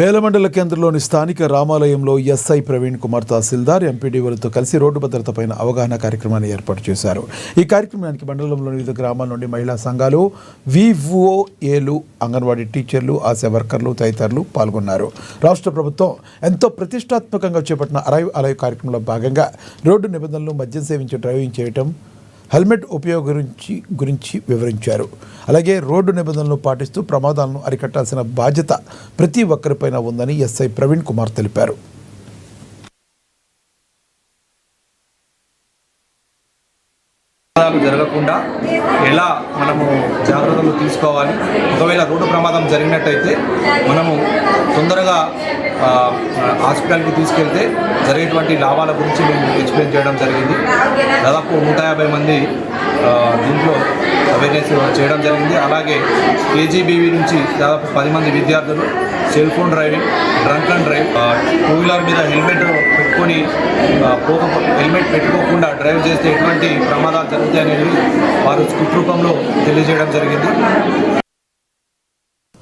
వేలమండల కేంద్రంలోని స్థానిక రామాలయంలో ఎస్ఐ ప్రవీణ్ కుమార్ తహసీల్దార్ ఎంపీడీఓలతో కలిసి రోడ్డు భద్రతపైన అవగాహన కార్యక్రమాన్ని ఏర్పాటు చేశారు. ఈ కార్యక్రమానికి మండలంలోని వివిధ గ్రామాల నుండి మహిళా సంఘాలు, వివోఏలు, అంగన్వాడీ టీచర్లు, ఆశా వర్కర్లు తదితరులు పాల్గొన్నారు. రాష్ట్ర ప్రభుత్వం ఎంతో ప్రతిష్టాత్మకంగా చేపట్టిన అరైవ్ అలైవ్ కార్యక్రమంలో భాగంగా రోడ్డు నిబంధనలు, మద్యం సేవించి డ్రైవింగ్ చేయటం, హెల్మెట్ ఉపయోగం గురించి వివరించారు. అలాగే రోడ్డు నిబంధనలు పాటిస్తూ ప్రమాదాలను అరికట్టాల్సిన బాధ్యత ప్రతి ఒక్కరిపైన ఉందని ఎస్ఐ ప్రవీణ్ కుమార్ తెలిపారు. జరగకుండా ఎలా మనము జాగ్రత్తలు తీసుకోవాలి, ఒకవేళ రోడ్డు ప్రమాదం జరిగినట్టయితే మనము తొందరగా హాస్పిటల్కి తీసుకెళ్తే జరిగేటువంటి లాభాల గురించి మేము ఎక్స్ప్లెయిన్ చేయడం జరిగింది. దాదాపు 150 మంది దీంట్లో అవేర్నెస్ చేయడం జరిగింది. అలాగే కేజీబీవీ నుంచి దాదాపు 10 మంది విద్యార్థులు cell phone driving, drunk and drive, two wheeler మీద హెల్మెట్ పెట్టుకోకుండా డ్రైవ్ చేస్తే ఎటువంటి ప్రమాదాలు జరుగుతాయి అనేది వారు స్క్రిప్ట్ రూపంలో తెలియజేయడం జరిగింది.